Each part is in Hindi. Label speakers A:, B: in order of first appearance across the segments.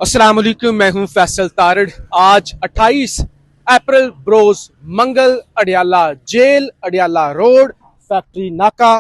A: अस्सलाम वालेकुम, मैं हूं फैसल तारड़। आज 28 अप्रैल बरोज मंगल Adiala jail, Adiala road, factory नाका,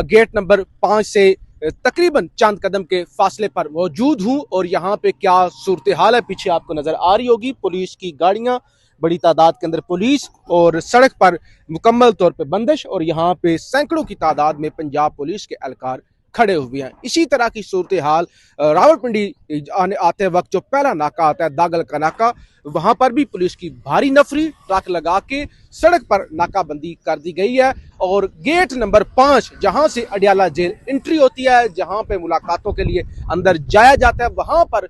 A: गेट नंबर 5 से तकरीबन चंद कदम के फासले पर मौजूद हूं। और यहाँ पे क्या सूरत हाल है पीछे आपको नजर आ रही होगी। पुलिस की गाड़ियां, बड़ी तादाद के अंदर पुलिस, और सड़क पर मुकम्मल तौर पे बंदिश, और यहाँ पे सैकड़ों की तादाद में पंजाब पुलिस के एहलकार खड़े हुए हैं। इसी तरह की सूरत हाल रावलपिंडी आते वक्त जो पहला नाका आता है दागल का नाका, वहां पर भी पुलिस की भारी नफरी ट्रक लगा के सड़क पर नाकाबंदी कर दी गई है। और गेट नंबर 5 जहां से अडियाला जेल एंट्री होती है, जहां पे मुलाकातों के लिए अंदर जाया जाता है, वहां पर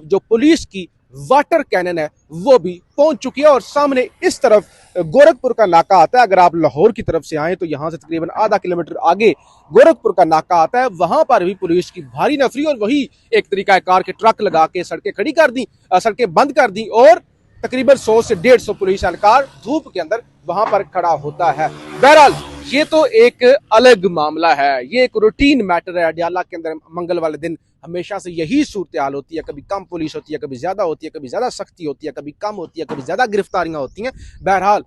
A: जो पुलिस की वाटर कैनन है वो भी पहुंच चुकी है। और सामने इस तरफ गोरखपुर का नाका आता है। अगर आप लाहौर की तरफ से आए तो यहां से तकरीबन आधा किलोमीटर आगे गोरखपुर का नाका आता है, वहां पर भी पुलिस की भारी नफरी, और वही एक तरीका कार के ट्रक लगा के सड़कें खड़ी कर दी, सड़कें बंद कर दी, और तकरीबन 100 से 150 पुलिस एहलकार धूप के अंदर वहां पर खड़ा होता है। बहरहाल ये तो एक अलग मामला है, ये एक रूटीन मैटर है। अडियाला के अंदर मंगल वाले दिन हमेशा से यही सूरत हाल होती है। कभी कम पुलिस होती है, कभी ज्यादा होती है, कभी ज्यादा सख्ती होती है, कभी कम होती है, कभी ज्यादा गिरफ्तारियां होती हैं। बहरहाल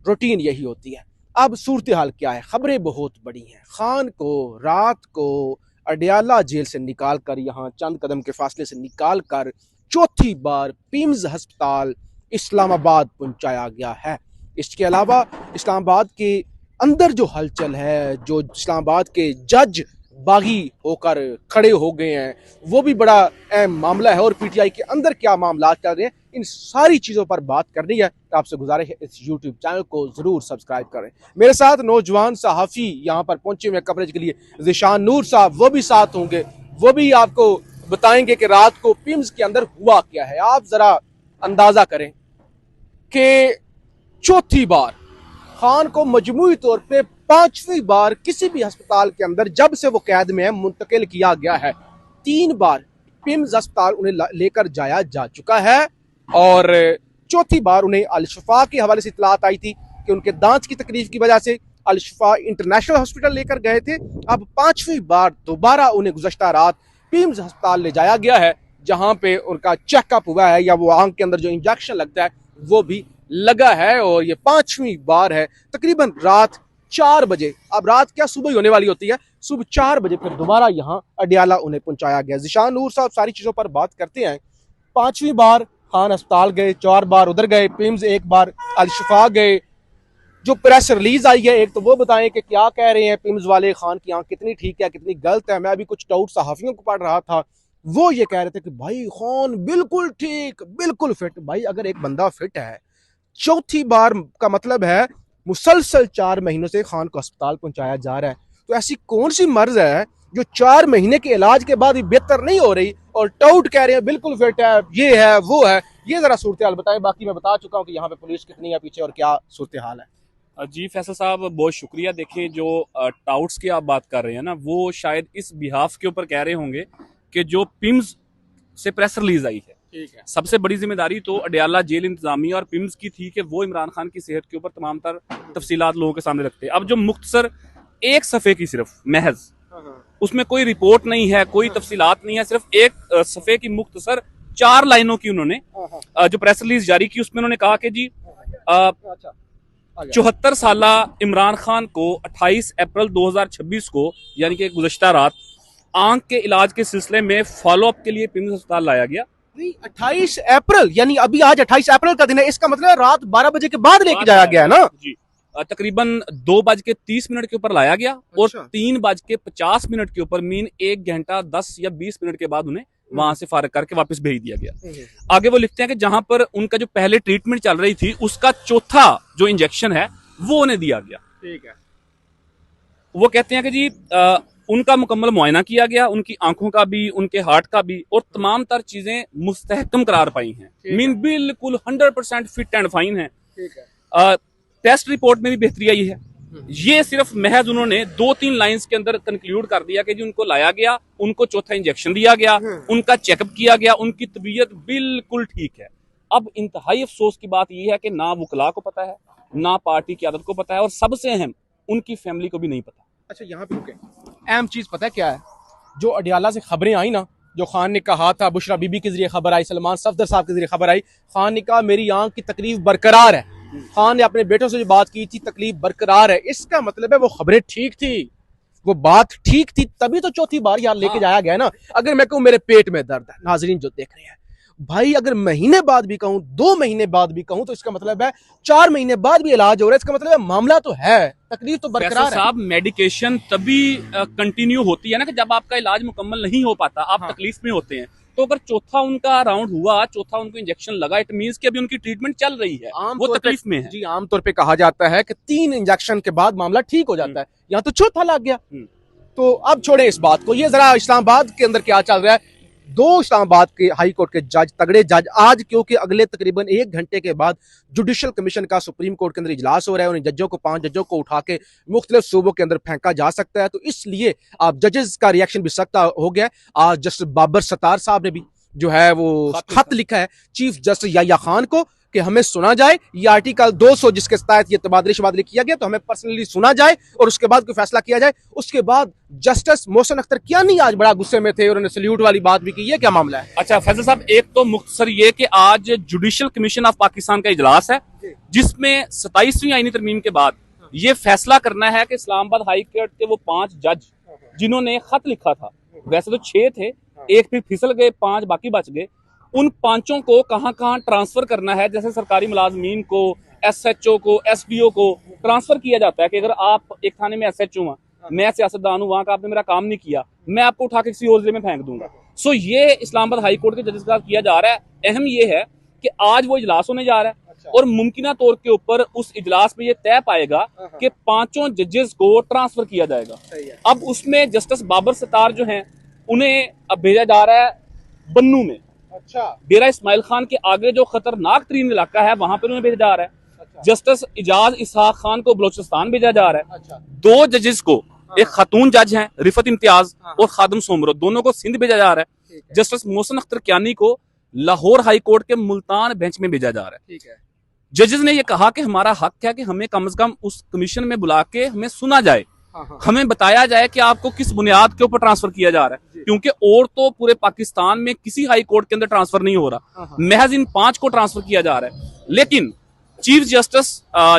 A: रूटीन यही होती है। अब सूरत हाल क्या है, खबरें बहुत बड़ी हैं। खान को रात को अडियाला जेल से निकाल कर, यहाँ चंद कदम के फासले से निकाल कर चौथी बार पिम्स अस्पताल इस्लामाबाद पहुंचाया गया है। इसके अलावा इस्लामाबाद के अंदर जो हलचल है, जो इस्लामाबाद के जज बागी होकर खड़े हो गए हैं, वो भी बड़ा अहम मामला है। और पीटीआई के अंदर क्या मामला चल रहे हैं, इन सारी चीजों पर बात करनी है। तो आपसे गुजारिश है इस यूट्यूब चैनल को जरूर सब्सक्राइब करें। मेरे साथ नौजवान सहाफी यहाँ पर पहुंचे हुए कवरेज के लिए, ज़िशान नूर साहब वो भी साथ होंगे, वो भी आपको बताएंगे कि रात को पिम्स के अंदर हुआ क्या है। आप जरा अंदाजा करें कि चौथी बार खान को मजमूई तौर पे 5वीं बार किसी भी अस्पताल के अंदर जब से वो कैद में है मुंतकिल किया गया है। 3 बार पिम्स अस्पताल उन्हें लेकर जाया जा चुका है, और चौथी बार उन्हें अल-शिफा के हवाले से इतलात आई थी कि उनके दांत की तकलीफ की वजह से अल-शिफा इंटरनेशनल हॉस्पिटल लेकर गए थे। अब 5वीं बार दोबारा उन्हें गुज़श्ता रात पिम्स अस्पताल ले जाया गया है, जहां पे उनका चेकअप हुआ है, या वो आंख के अंदर जो इंजेक्शन लगता है वो भी लगा है। और ये 5वीं बार है। तकरीबन रात 4 बजे, अब रात क्या सुबह ही होने वाली होती है, सुबह 4 बजे फिर दोबारा यहाँ अडियाला उन्हें पहुंचाया गया। ज़िशान नूर साहब सारी चीजों पर बात करते हैं। 5वीं बार खान अस्पताल गए, 4 बार उधर गए, पिम्स 1 बार, अल-शिफा गए। जो प्रेस रिलीज आई है, एक तो वो बताएं कि क्या कह रहे हैं पिम्स वाले, खान की आंख कितनी ठीक है कितनी गलत है। मैं अभी कुछ टाउट सहाफियों को पढ़ रहा था, वो ये कह रहे थे कि भाई खान बिल्कुल ठीक, बिल्कुल फिट। भाई अगर एक बंदा फिट है, चौथी बार का मतलब है मुसलसल 4 महीनों से खान को अस्पताल पहुंचाया जा रहा है, तो ऐसी कौन सी मर्ज है जो 4 महीने के इलाज के बाद भी बेहतर नहीं हो रही, और टाउट कह रहे हैं बिल्कुल फिट है, ये है वो है। ये जरा सूरत हाल बताएं। बाकी मैं बता चुका हूं कि यहाँ पे पुलिस कितनी है पीछे और क्या सूरत हाल है।
B: जी फैसल साहब, बहुत शुक्रिया। देखिए, जो टाउट्स की आप बात कर रहे हैं ना, वो शायद इस बिहाफ के ऊपर कह रहे होंगे कि जो पिम्स से प्रेस रिलीज आई है,
A: ठीक है,
B: सबसे बड़ी जिम्मेदारी तो अडियाला जेल इंतजामिया और पिम्स की थी कि वो इमरान खान की सेहत के ऊपर तमाम तर तफसीलात लोगों के सामने रखते। अब जो मुख्तसर एक सफ़े की सिर्फ महज, उसमें कोई रिपोर्ट नहीं है, कोई तफसीलात नहीं है, सिर्फ एक सफ़े की मुख्तसर 4 लाइनों की उन्होंने जो प्रेस रिलीज जारी की, उसमें उन्होंने कहा कि जी 74 साल इमरान खान को 28 अप्रैल 2026 को, यानी कि गुज़श्ता रात, आंख के इलाज के सिलसिले में फॉलोअप के लिए पिम्स अस्पताल लाया गया।
A: 28 अप्रैल यानी अभी आज 28 अप्रैल का दिन है, इसका मतलब रात 12 बजे के बाद लेके जाया गया है ना
B: जी। तकरीबन 2:30 के ऊपर लाया गया, और 3:50 के ऊपर मीन 1 घंटा 10 या 20 मिनट के बाद उन्हें वहां से फारग करके वापस भेज दिया गया। आगे वो लिखते हैं कि जहां पर उनका जो पहले ट्रीटमेंट चल रही थी उसका चौथा जो इंजेक्शन है वो उन्हें दिया गया।
A: ठीक है।
B: वो कहते हैं कि जी उनका मुकम्मल मुआयना किया गया, उनकी आंखों का भी, उनके हार्ट का भी, और तमाम तर चीजें मुस्तहकम करार पाई हैं। मीन बिल्कुल 100% फिट एंड फाइन है। टेस्ट रिपोर्ट में भी बेहतरी आई है। ये सिर्फ महज उन्होंने 2-3 लाइंस के अंदर कंक्लूड कर दिया कि जी उनको लाया गया, उनको चौथा इंजेक्शन दिया गया, उनका चेकअप किया गया, उनकी तबीयत बिल्कुल ठीक है। अब इंतहाई अफसोस की बात यह है कि ना वकला को पता है, ना पार्टी की आदत को पता है, और सबसे अहम उनकी फैमिली को भी नहीं पता।
A: अच्छा यहाँ पे रुके, अहम चीज पता है क्या है, जो अडियाला से खबरें आई ना, जो खान ने कहा था, बुशरा बीबी के जरिए खबर आई, सलमान सफदर साहब के जरिए खबर आई, खान ने कहा मेरी आंख की तकलीफ बरकरार है। खान ने अपने बेटों से जो बात की थी तकलीफ बरकरार है, इसका मतलब है वो खबरें ठीक थी, वो बात ठीक थी, तभी तो चौथी बार यहाँ लेके जाया गया ना। अगर मैं कहूँ मेरे पेट में दर्द है, नाजरीन जो देख रहे हैं भाई, अगर महीने बाद भी कहूँ, 2 महीने बाद भी कहूँ, तो इसका मतलब है 4 महीने बाद भी इलाज हो रहा है, इसका मतलब है मामला तो है, तकलीफ तो बरकरार है।
B: साहब मेडिकेशन तभी कंटिन्यू होती है ना कि जब आपका इलाज मुकम्मल नहीं हो पाता, आप तकलीफ में होते हैं। तो अगर चौथा उनका राउंड हुआ, चौथा उनको इंजेक्शन लगा, इट मींस कि अभी उनकी ट्रीटमेंट चल रही है, वो तकलीफ में है।
A: जी, आमतौर पे कहा जाता है कि 3 इंजेक्शन के बाद मामला ठीक हो जाता है, यहाँ तो चौथा लग गया। तो अब छोड़े इस बात को, ये जरा इस्लामाबाद के अंदर क्या चल रहा है। 2 इस्लामाबाद के हाई कोर्ट के जज, तगड़े जज, आज क्योंकि अगले तकरीबन 1 घंटे के बाद जुडिशल कमीशन का सुप्रीम कोर्ट के अंदर इजलास हो रहा है, उन जजों को 5 जजों को उठा के मुख्तलिफ सूबों के अंदर फेंका जा सकता है, तो इसलिए अब जजेस का रिएक्शन भी सख्त हो गया। आज जस्टिस बाबर सत्तार साहब ने भी जो है वो खत लिखा है चीफ जस्टिस याह्या खान को कि हमें सुना जाए, ये आर्टिकल 200 जिसके तहत ये तबादले शबादले किया गया, तो हमें पर्सनली सुना जाए और उसके बाद कोई फैसला किया जाए। उसके बाद जस्टिस मोहसिन अख्तर कियानी आज बड़ा गुस्से में थे, उन्होंने सल्यूट वाली बात भी की है, क्या मामला है?
B: अच्छा फैसल साहब, एक तो मुख्तसर ये कि आज जुडिशल कमीशन ऑफ पाकिस्तान का इजलास है, जिसमें 27वीं आईनी तरमीम के बाद ये फैसला करना है कि इस्लामाबाद हाई कोर्ट के वो 5 जज जिन्होंने खत लिखा था, वैसे तो 6 थे, एक भी फिसल गए, 5 बाकी बच गए, उन 5 को कहां कहां ट्रांसफर करना है। जैसे सरकारी मुलाजमीन को, SHO को, SDO को ट्रांसफर किया जाता है कि अगर आप एक थाने में SHO हैं, मैं सियासतदान हूं, वहां का आपने मेरा काम नहीं किया, मैं आपको उठा के किसी और जिले में फेंक दूंगा। सो ये इस्लामाबाद हाई कोर्ट के जजेस के साथ किया जा रहा है। अहम ये है कि आज वो इजलास होने जा रहा है और मुमकिना तौर के ऊपर उस इजलास में ये तय पाएगा कि 5 जजेस को ट्रांसफर किया जाएगा। अब उसमें जस्टिस बाबर सत्तार जो हैं उन्हें अब भेजा जा रहा है बन्नू में।
A: अच्छा,
B: डेरा इस्माइल खान के आगे जो खतरनाक तरीन इलाका है वहां पर उन्हें भेजा जा रहा है। अच्छा। जस्टिस इजाज इसहाक खान को बलोचिस्तान भेजा जा रहा है। अच्छा। 2 जजेस को, एक खातून जज हैं रिफत इम्तियाज और खादम सोमरो, दोनों को सिंध भेजा जा रहा है। जस्टिस मोहसिन अख्तर कियानी को लाहौर हाई कोर्ट के मुल्तान बेंच में भेजा जा रहा है। ठीक है। जजेस ने यह कहा कि हमारा हक है कि हमें कम से कम उस कमीशन में बुला के हमें सुना जाए, हमें बताया जाए कि आपको किस बुनियाद के ऊपर ट्रांसफर किया जा रहा है, क्योंकि और तो पूरे पाकिस्तान में किसी हाई कोर्ट के अंदर ट्रांसफर नहीं हो रहा, महज इन 5 को ट्रांसफर किया जा रहा है। लेकिन चीफ जस्टिस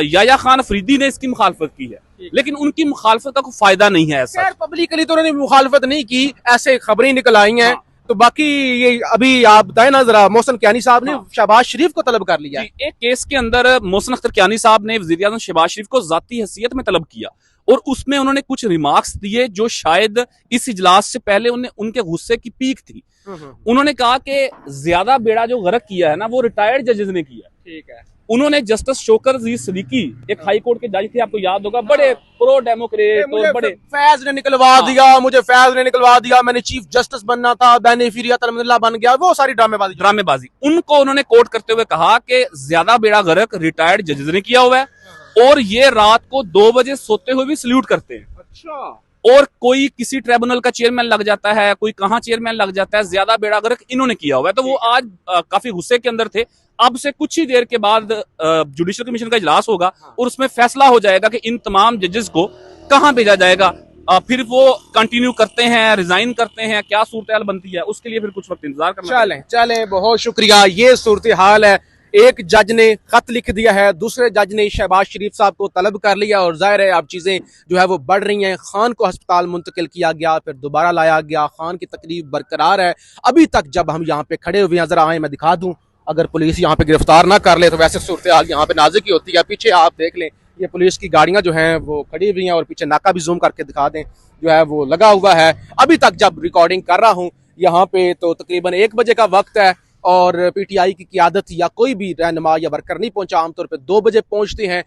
B: याह्या खान अफरीदी ने इसकी मुखालफत की है, लेकिन उनकी मुखालफत का कोई फायदा नहीं है। ऐसा
A: पब्लिकली तो उन्होंने मुखालफत नहीं की, ऐसे खबरें निकल आई हैं। तो बाकी ये अभी आप बताएं ना जरा, मोहसिन कियानी साहब ने शहबाज शरीफ को तलब कर लिया।
B: एक केस के अंदर मोहसिन अख्तर कियानी साहब ने वज़ीर आज़म शहबाज शरीफ को जाती हैसियत में तलब किया और उसमें उन्होंने कुछ रिमार्क्स दिए जो शायद इस इजलास से पहले उनके गुस्से की पीक थी। उन्होंने कहा कि ज्यादा बेड़ा जो गर्क किया है ना वो रिटायर्ड जजेस ने किया। ठीक है। उन्होंने जस्टिस शोकर अजीज सिद्दीकी, एक हाई कोर्ट के जज थे, आपको याद होगा, बड़े प्रो डेमोक्रेट और बड़े,
A: फैज ने निकलवा दिया मुझे, फैज ने निकलवा दिया, मैंने चीफ जस्टिस बनना था, बेनिफिरियत अलहमदुलिल्लाह बन गया, वो सारी ड्रामेबाजी।
B: उनको उन्होंने कोर्ट करते हुए कहा कि ज्यादा बेड़ा गर्क रिटायर्ड जजेस ने किया हुआ है और ये रात को 2 बजे सोते हुए भी सल्यूट करते हैं। अच्छा। और कोई किसी ट्रिब्यूनल का चेयरमैन लग जाता है, कोई कहां चेयरमैन लग जाता है, ज्यादा बेड़ा गर्क इन्होंने किया हुआ है। तो वो आज काफी गुस्से के अंदर थे। अब से कुछ ही देर के बाद जुडिशल कमीशन का इजलास होगा और उसमें फैसला हो जाएगा कि इन तमाम जजेस को कहां भेजा जाएगा। फिर वो कंटिन्यू करते हैं, रिजाइन करते हैं, क्या सूरत हाल बनती है उसके लिए फिर कुछ वक्त इंतजार करना।
A: चलें, बहुत शुक्रिया। ये सूरत हाल है। एक जज ने खत लिख दिया है, दूसरे जज ने शहबाज शरीफ साहब को तलब कर लिया और जाहिर है अब चीजें जो है वो बढ़ रही हैं। खान को अस्पताल मुंतकिल किया गया, फिर दोबारा लाया गया, खान की तकलीफ बरकरार है। अभी तक जब हम यहाँ पे खड़े हुए हैं, जरा आए मैं दिखा दूं, अगर पुलिस यहाँ पे गिरफ्तार ना कर ले तो वैसे सूरत हाल यहाँ पे नाजुक ही होती है। पीछे आप देख लें, ये पुलिस की गाड़ियां जो हैं वो खड़ी हुई हैं और पीछे नाका भी जूम करके दिखा दें जो है वो लगा हुआ है। अभी तक जब रिकॉर्डिंग कर रहा हूँ यहाँ पे तो तकरीबन 1 बजे का वक्त है और PTI की क़ियादत या कोई भी रहनुमा या वर्कर नहीं पहुंचा, आमतौर पर 2 बजे पहुंचते हैं।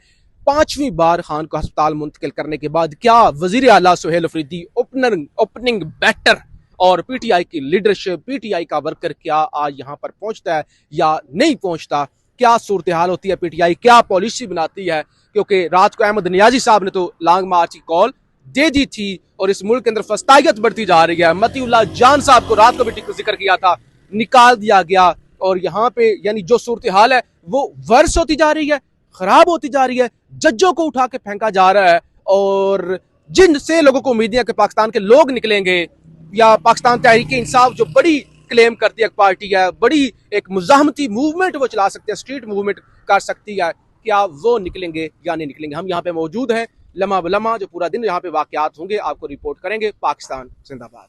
A: 5वीं बार खान को अस्पताल मुंतकिल करने के बाद क्या वजीर आला सुहेल अफरीदी ओपनिंग बैटर और PTI की लीडरशिप, PTI का वर्कर क्या आज यहाँ पर पहुंचता है या नहीं पहुंचता, क्या सूरत हाल होती है, PTI क्या पॉलिसी बनाती है? क्योंकि रात को अहमद नियाजी साहब ने तो लॉन्ग मार्च की कॉल दे दी थी और इस मुल्क के अंदर फस्तायत बढ़ती जा रही है। मतीउल्लाह जान साहब को रात को भी जिक्र किया था, निकाल दिया गया और यहाँ पे यानी जो सूरत हाल है वो वर्स होती जा रही है, खराब होती जा रही है। जजों को उठा के फेंका जा रहा है और जिनसे लोगों को उम्मीद है कि पाकिस्तान के लोग निकलेंगे या पाकिस्तान तहरीक इंसाफ जो बड़ी क्लेम करती है पार्टी है, बड़ी एक मुजाहमती मूवमेंट वो चला सकते हैं, स्ट्रीट मूवमेंट कर सकती है, क्या वो निकलेंगे या नहीं निकलेंगे? हम यहाँ पे मौजूद हैं, लम्हा बलम्हा जो पूरा दिन यहाँ पे वाकयात होंगे आपको रिपोर्ट करेंगे। पाकिस्तान जिंदाबाद।